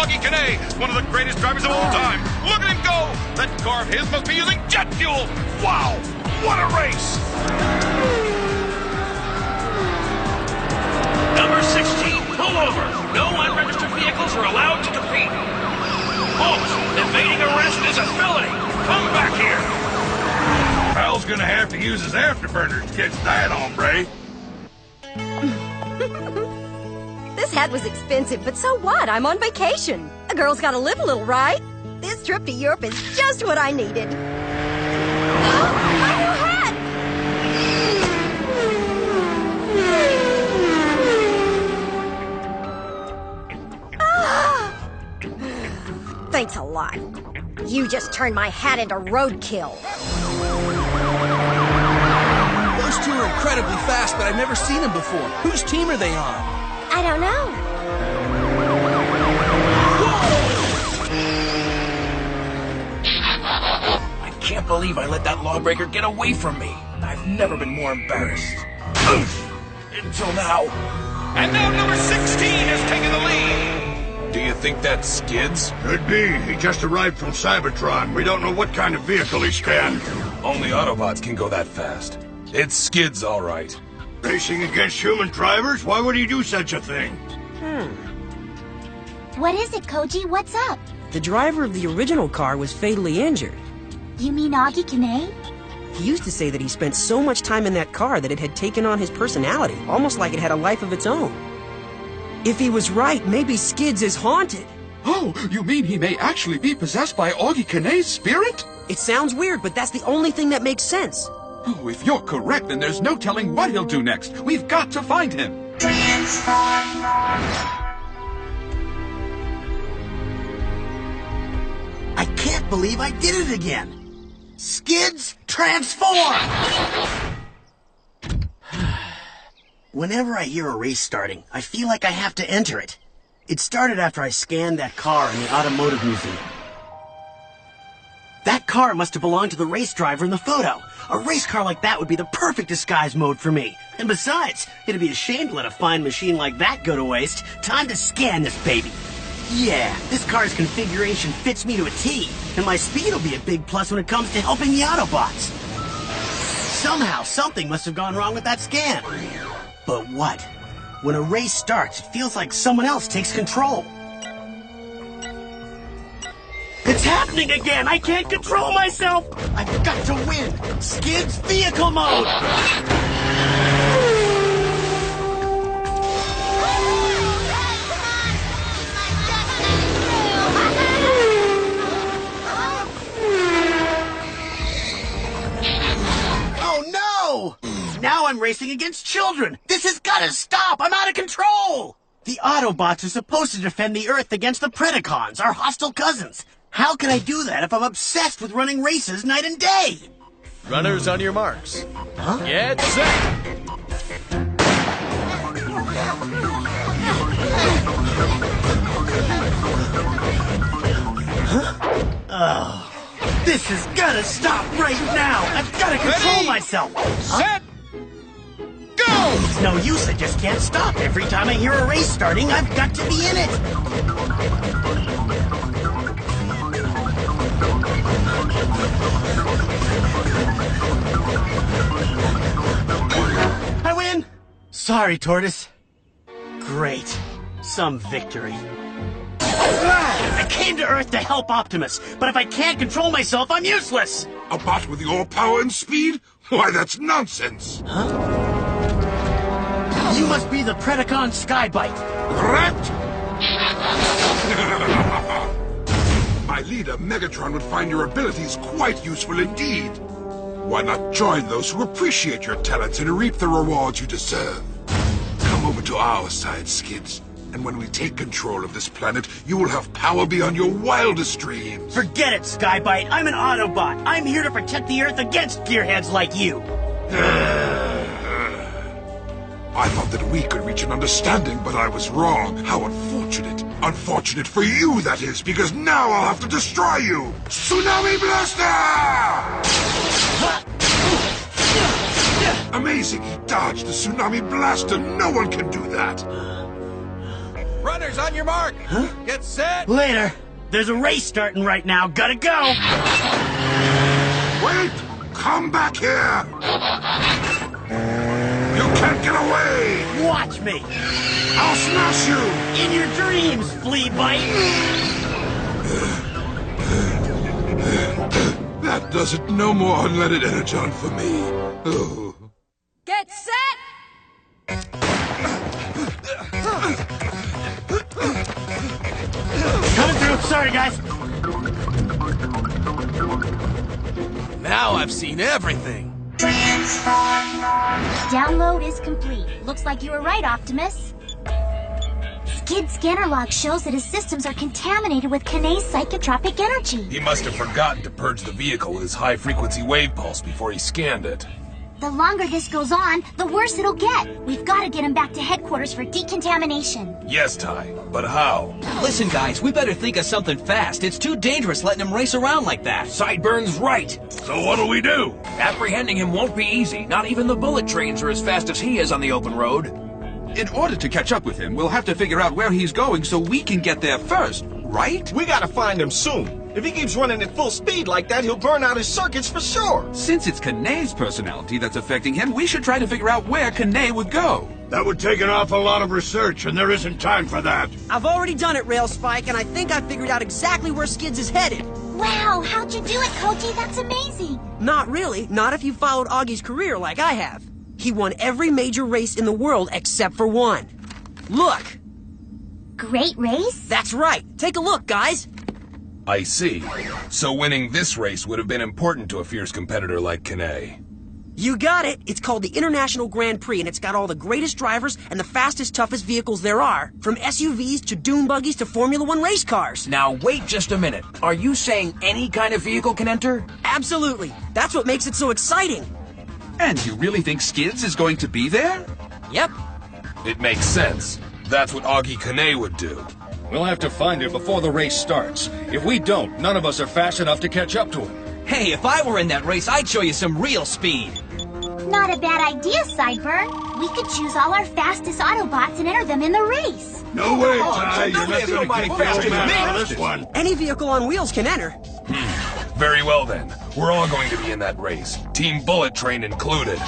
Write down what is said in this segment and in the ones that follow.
Augie Kane, one of the greatest drivers of all time. Look at him go! That car of his must be using jet fuel. Wow! What a race! Number 16, pull over. No unregistered vehicles are allowed to compete. Halt! Evading arrest is a felony. Come back here. Pal's gonna have to use his afterburners to catch that hombre. This hat was expensive, but so what? I'm on vacation. A girl's gotta live a little, right? This trip to Europe is just what I needed. My new hat! Thanks a lot. You just turned my hat into roadkill. Those two are incredibly fast, but I've never seen them before. Whose team are they on? I don't know. I can't believe I let that lawbreaker get away from me. I've never been more embarrassed. Until now. And now number 16 has taken the lead. Do you think that's Skid'z? Could be. He just arrived from Cybertron. We don't know what kind of vehicle he scanned. Only Autobots can go that fast. It's Skid'z, all right. Racing against human drivers? Why would he do such a thing? What is it, Koji? What's up? The driver of the original car was fatally injured. You mean Augie Kane? He used to say that he spent so much time in that car that it had taken on his personality, almost like it had a life of its own. If he was right, maybe Skid'z is haunted. Oh, you mean he may actually be possessed by Augie Kane's spirit? It sounds weird, but that's the only thing that makes sense. Oh, if you're correct, then there's no telling what he'll do next. We've got to find him. I can't believe I did it again. Skid'z, transform! Whenever I hear a race starting, I feel like I have to enter it. It started after I scanned that car in the Automotive Museum. That car must have belonged to the race driver in the photo. A race car like that would be the perfect disguise mode for me. And besides, it'd be a shame to let a fine machine like that go to waste. Time to scan this baby. Yeah, this car's configuration fits me to a T, and my speed will be a big plus when it comes to helping the Autobots. Somehow, something must have gone wrong with that scan. But what? When a race starts, it feels like someone else takes control. It's happening again! I can't control myself! I've got to win! Skid'z vehicle mode! Oh no! Now I'm racing against children! This has gotta stop! I'm out of control! The Autobots are supposed to defend the Earth against the Predacons, our hostile cousins. How can I do that if I'm obsessed with running races night and day? Runners on your marks. Huh? Get set! Oh, this has gotta stop right now! I've gotta control myself! Set! Go! It's no use, I just can't stop. Every time I hear a race starting, I've got to be in it! I win! Sorry, Tortoise. Great. Some victory. I came to Earth to help Optimus, but if I can't control myself, I'm useless! A bot with your power and speed? Why, that's nonsense! Huh? You must be the Predacon Skybite. Correct? My leader, Megatron, would find your abilities quite useful indeed. Why not join those who appreciate your talents and reap the rewards you deserve? Come over to our side, Skid'z, and when we take control of this planet, you will have power beyond your wildest dreams. Forget it, Skybite. I'm an Autobot. I'm here to protect the Earth against gearheads like you. I thought that we could reach an understanding, but I was wrong. How unfortunate. Unfortunate for you, that is, because now I'll have to destroy you! Tsunami Blaster! Amazing, he dodged the Tsunami Blaster. No one can do that. Runners! Runners, on your mark! Huh? Get set! Later. There's a race starting right now. Gotta go! Wait! Come back here! You can't get away! Watch me! I'll smash you! In your dreams, flea bite! That does it. No more unleaded energon for me. Oh. Get set! Coming through. Sorry, guys. Now I've seen everything. Download is complete. Looks like you were right, Optimus. Skid'z scanner log shows that his systems are contaminated with Kanae's psychotropic energy. He must have forgotten to purge the vehicle with his high-frequency wave pulse before he scanned it. The longer this goes on, the worse it'll get. We've got to get him back to headquarters for decontamination. Yes, Ty, but how? Listen, guys, we better think of something fast. It's too dangerous letting him race around like that. Sideburns right. So what'll we do? Apprehending him won't be easy. Not even the bullet trains are as fast as he is on the open road. In order to catch up with him, we'll have to figure out where he's going so we can get there first, right? We gotta find him soon. If he keeps running at full speed like that, he'll burn out his circuits for sure. Since it's Kanae's personality that's affecting him, we should try to figure out where Kanae would go. That would take an awful lot of research, and there isn't time for that. I've already done it, Rail Spike, and I think I figured out exactly where Skid'z is headed. Wow, how'd you do it, Koji? That's amazing. Not really. Not if you followed Augie's career like I have. He won every major race in the world except for one. Look! Great race? That's right. Take a look, guys. I see. So winning this race would have been important to a fierce competitor like Kanae. You got it. It's called the International Grand Prix, and it's got all the greatest drivers and the fastest, toughest vehicles there are. From SUVs to dune buggies to Formula One race cars. Now, wait just a minute. Are you saying any kind of vehicle can enter? Absolutely. That's what makes it so exciting. And you really think Skid'z is going to be there? Yep. It makes sense. That's what Augie Kanae would do. We'll have to find him before the race starts. If we don't, none of us are fast enough to catch up to him. Hey, if I were in that race, I'd show you some real speed. Not a bad idea, Sideburn. We could choose all our fastest Autobots and enter them in the race. No way, Ty. You're not going to kick the old man for this one. Any vehicle on wheels can enter. Very well then. We're all going to be in that race. Team Bullet Train included. You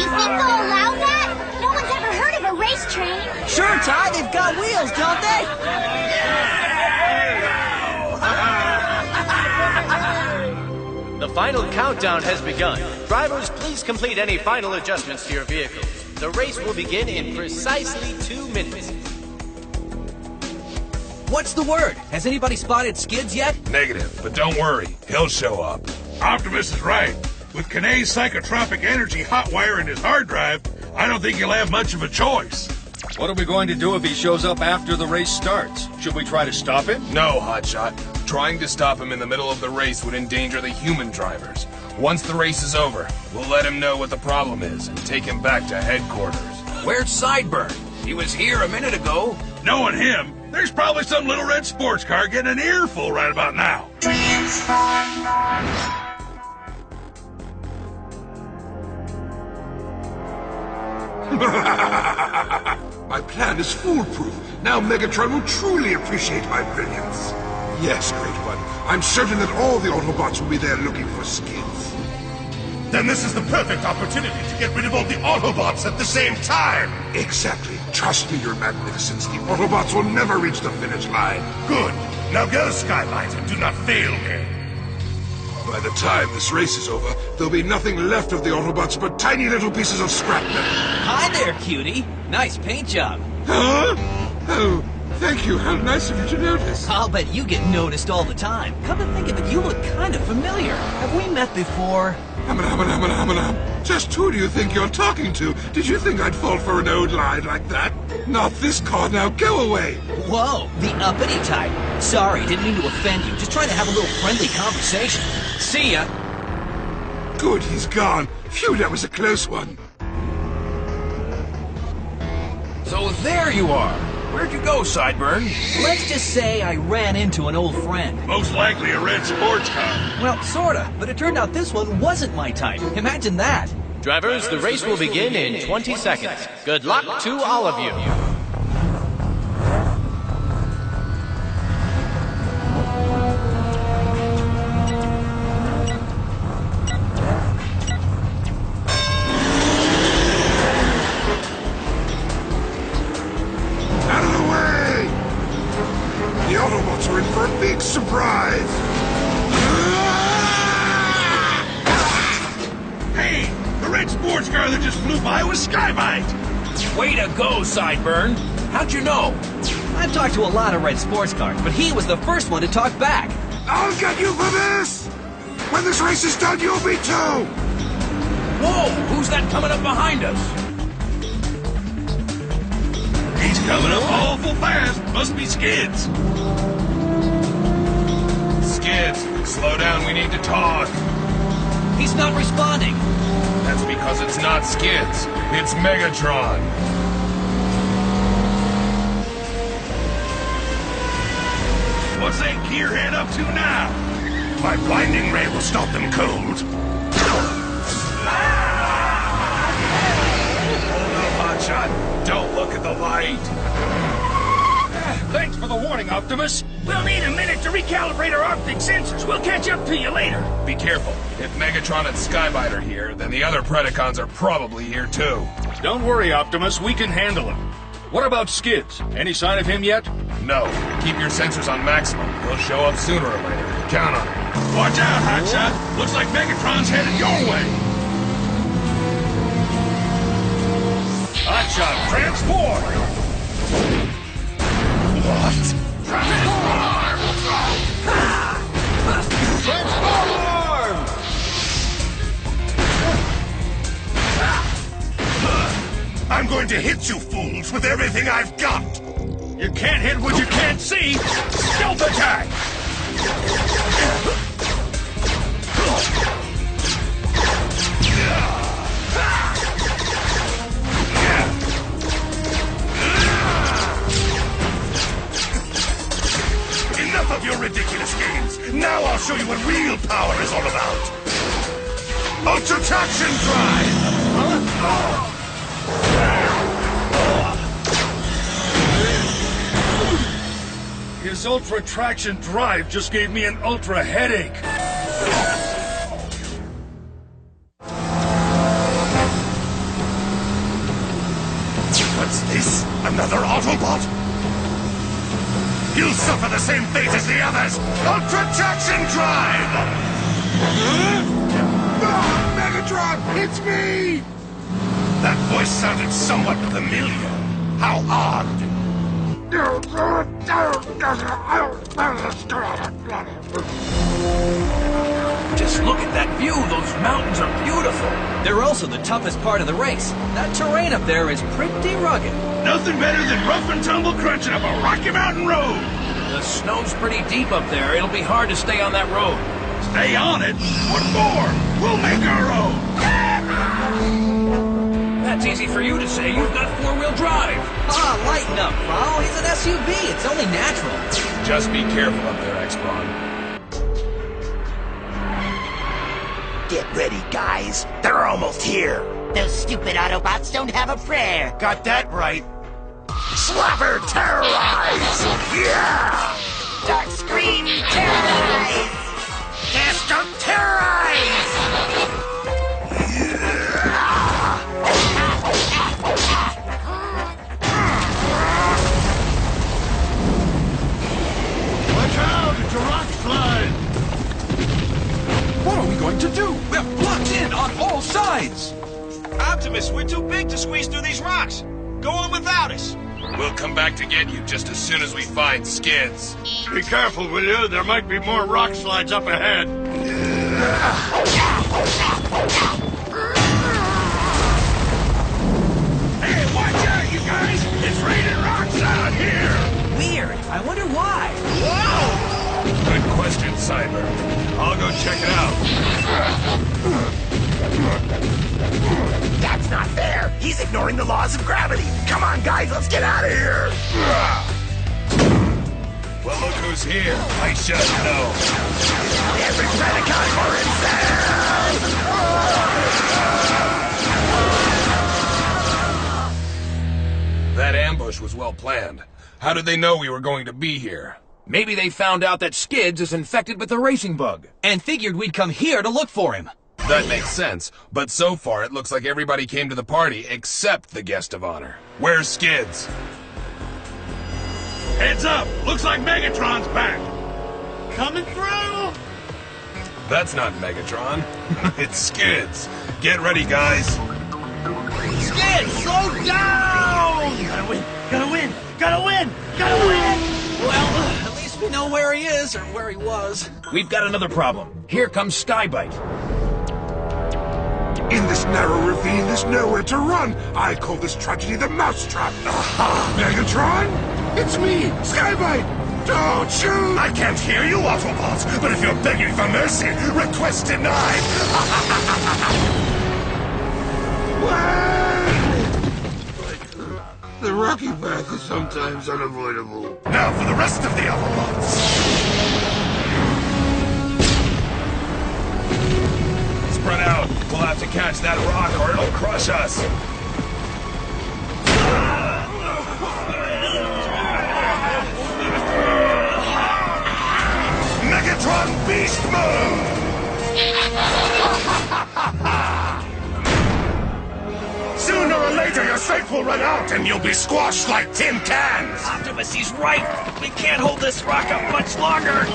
think they'll allow that? No one's ever heard of a race train. Sure, Ty. They've got wheels, don't they? The final countdown has begun. Drivers, please complete any final adjustments to your vehicles. The race will begin in precisely 2 minutes. What's the word? Has anybody spotted Skid'z yet? Negative, but don't worry. He'll show up. Optimus is right. With Kanae's psychotropic energy hotwire in his hard drive, I don't think he'll have much of a choice. What are we going to do if he shows up after the race starts? Should we try to stop him? No, Hotshot. Trying to stop him in the middle of the race would endanger the human drivers. Once the race is over, we'll let him know what the problem is and take him back to headquarters. Where's Sideburn? He was here a minute ago. Knowing him, there's probably some little red sports car getting an earful right about now. My plan is foolproof. Now Megatron will truly appreciate my brilliance. Yes, Great One. I'm certain that all the Autobots will be there looking for Skid'z. Then this is the perfect opportunity to get rid of all the Autobots at the same time. Exactly. Trust me, Your Magnificence. The Autobots will never reach the finish line. Good. Now go, Skylight, and do not fail me. By the time this race is over, there'll be nothing left of the Autobots but tiny little pieces of scrap metal. Hi there, cutie. Nice paint job. Huh? Oh, thank you. How nice of you to notice. I'll bet you get noticed all the time. Come to think of it, you look kind of familiar. Have we met before? Just who do you think you're talking to? Did you think I'd fall for an old line like that? Not this car. Now go away. Whoa, the uppity type. Sorry, didn't mean to offend you. Just trying to have a little friendly conversation. See ya. Good, he's gone. Phew, that was a close one. So there you are. Where'd you go, Sideburn? Let's just say I ran into an old friend. Most likely a red sports car. Well, sorta, but it turned out this one wasn't my type. Imagine that. Drivers, the race will begin in 20 seconds. Good luck to all of you. a big surprise! Hey, the red sports car that just flew by was Skybite! Way to go, Sideburn! How'd you know? I've talked to a lot of red sports cars, but he was the first one to talk back. I'll get you for this! When this race is done, you'll be too! Whoa! Who's that coming up behind us? He's coming up awful fast. Must be Skid'z. Skid'z, slow down, we need to talk. He's not responding. That's because it's not Skid'z, it's Megatron. What's that gearhead up to now? My blinding ray will stop them cold. Hold up, Hotshot. Don't look at the light. Thanks for the warning, Optimus. We'll need a minute to recalibrate our optic sensors. We'll catch up to you later. Be careful. If Megatron and Skybite are here, then the other Predacons are probably here too. Don't worry, Optimus. We can handle him. What about Skid'z? Any sign of him yet? No. Keep your sensors on maximum. He'll show up sooner or later. Count on it. Watch out, Hotshot. Looks like Megatron's headed your way. Hotshot, transform! What? Transform! Transform! I'm going to hit you fools with everything I've got! You can't hit what you can't see! Stealth attack! Enough of your ridiculous games! Now I'll show you what real power is all about! Ultra Traction Drive! His Ultra Traction Drive just gave me an Ultra headache! What's this? Another Autobot? You'll suffer the same fate as the others! Ultra Traction Drive! Megatron, it's me! That voice sounded somewhat familiar. How odd. Just look at that view. Those mountains are beautiful. They're also the toughest part of the race. That terrain up there is pretty rugged. Nothing better than rough and tumble crunching up a Rocky Mountain road. The snow's pretty deep up there. It'll be hard to stay on that road. Stay on it? What for? We'll make our own. That's easy for you to say. You've got four-wheel drive. Ah, lighten up, Paul. He's an SUV. It's only natural. Just be careful up there, X-Brawn. Get ready, guys. They're almost here. Those stupid Autobots don't have a prayer. Got that right. Slapper, terrorize! Yeah! Darkscream, terrorize! Deathstroke, terrorize! Watch out! It's a rock slide! What are we going to do? We're blocked in on all sides! Optimus, we're too big to squeeze through these rocks. Go on without us. We'll come back to get you just as soon as we find Skid'z. Be careful, will you? There might be more rock slides up ahead. Hey, watch out, you guys! It's raining rocks out here! Weird. I wonder why. Whoa! Good question, Cyber. I'll go check it out. That's not fair! He's ignoring the laws of gravity! Come on, guys, let's get out of here! Well, look who's here. I should know. Every Predacon for himself! That ambush was well planned. How did they know we were going to be here? Maybe they found out that Skid'z is infected with the racing bug. And figured we'd come here to look for him. That makes sense, but so far it looks like everybody came to the party except the guest of honor. Where's Skid'z? Heads up! Looks like Megatron's back! coming through! That's not Megatron. It's Skid'z. Get ready, guys. Skid'z, slow down! Gotta win! Gotta win! Gotta win! Gotta win! Well, at least we know where he is, or where he was. We've got another problem. Here comes Skybite. In this narrow ravine, there's nowhere to run. I call this tragedy the mousetrap. Aha! Megatron? It's me, Skybite! Don't shoot! I can't hear you, Autobots, but if you're begging for mercy, request denied! The rocky path is sometimes unavoidable. Now for the rest of the Autobots! Spread out. We'll have to catch that rock or it'll crush us. Megatron Beast Mode! Sooner or later, your strength will run out and you'll be squashed like tin cans! Optimus, he's right! We can't hold this rock up much longer!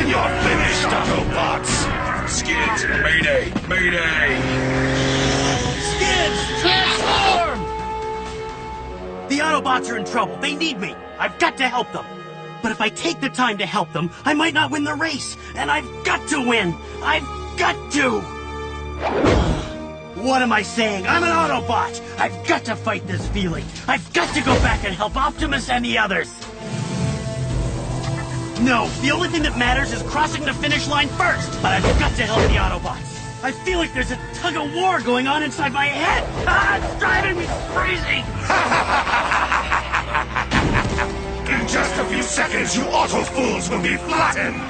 You're finished, Autobots! Skid'z, mayday, mayday! Skid'z, transform! The Autobots are in trouble. They need me. I've got to help them. But if I take the time to help them, I might not win the race. And I've got to win. I've got to. What am I saying? I'm an Autobot. I've got to fight this feeling. I've got to go back and help Optimus and the others. No, the only thing that matters is crossing the finish line first. But I've got to help the Autobots. I feel like there's a tug of war going on inside my head. It's driving me crazy. In just a few seconds, you auto fools will be flattened!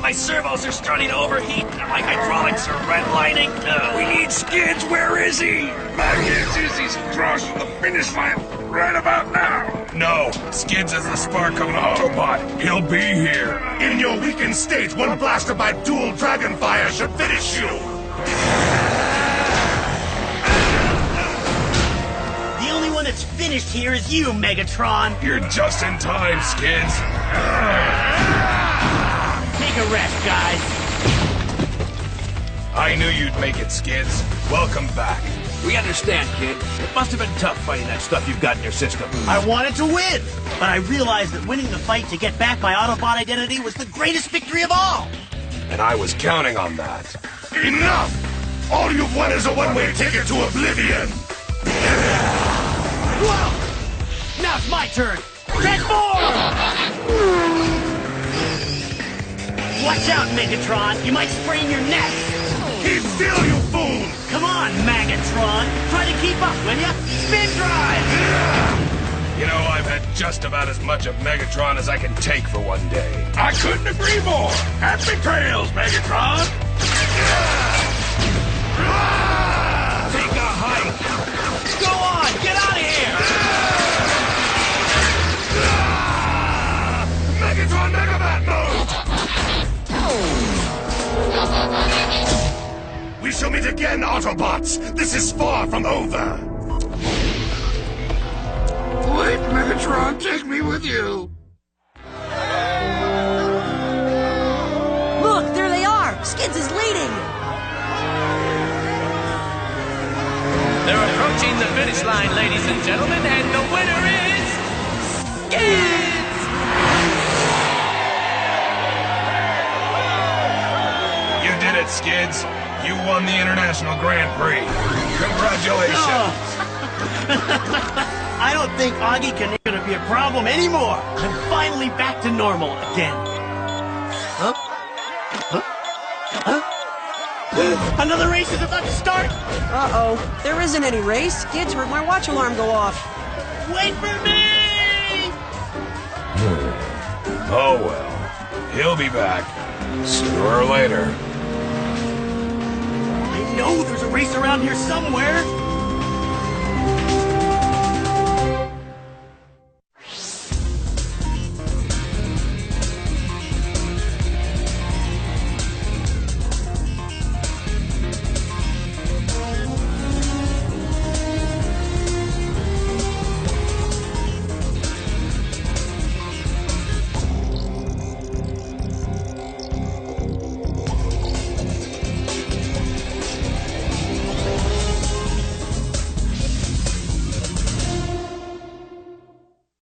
My servos are starting to overheat, and my hydraulics are redlining. We need Skid'z. Where is he? My guess is he's crossing the finish line right about now! No, Skid'z is the spark of an Autobot. He'll be here. In your weakened state, one blast of my dual dragon fire should finish you! The only one that's finished here is you, Megatron. You're just in time, Skid'z. Take a rest, guys. I knew you'd make it, Skid'z. Welcome back. We understand, kid. It must have been tough fighting that stuff you've got in your system. I wanted to win, but I realized that winning the fight to get back my Autobot identity was the greatest victory of all. And I was counting on that. Enough! All you've won is a one-way ticket to oblivion! Whoa! Now it's my turn! Transform! Watch out, Megatron! You might sprain your neck! Keep still, you fool! Come on, Megatron! Try to keep up, will ya? Spin drive! You know, I've had just about as much of Megatron as I can take for one day. I couldn't agree more! Happy trails, Megatron! Take a hike! Go on! Get out of here! Megatron Megabat mode! We shall meet again, Autobots! This is far from over! Wait, Megatron, take me with you. Look, there they are! Skid'z is leading! They're approaching the finish line, ladies and gentlemen, and the winner is... Skid'z! You did it, Skid'z. You won the International Grand Prix. Congratulations! I don't think Augie can gonna be a problem anymore. I'm finally back to normal again. Huh? Another race is about to start! Uh-oh. There isn't any race. Skid'z heard my watch alarm go off. Wait for me! Oh, well. He'll be back. Sooner or later. I know there's a race around here somewhere.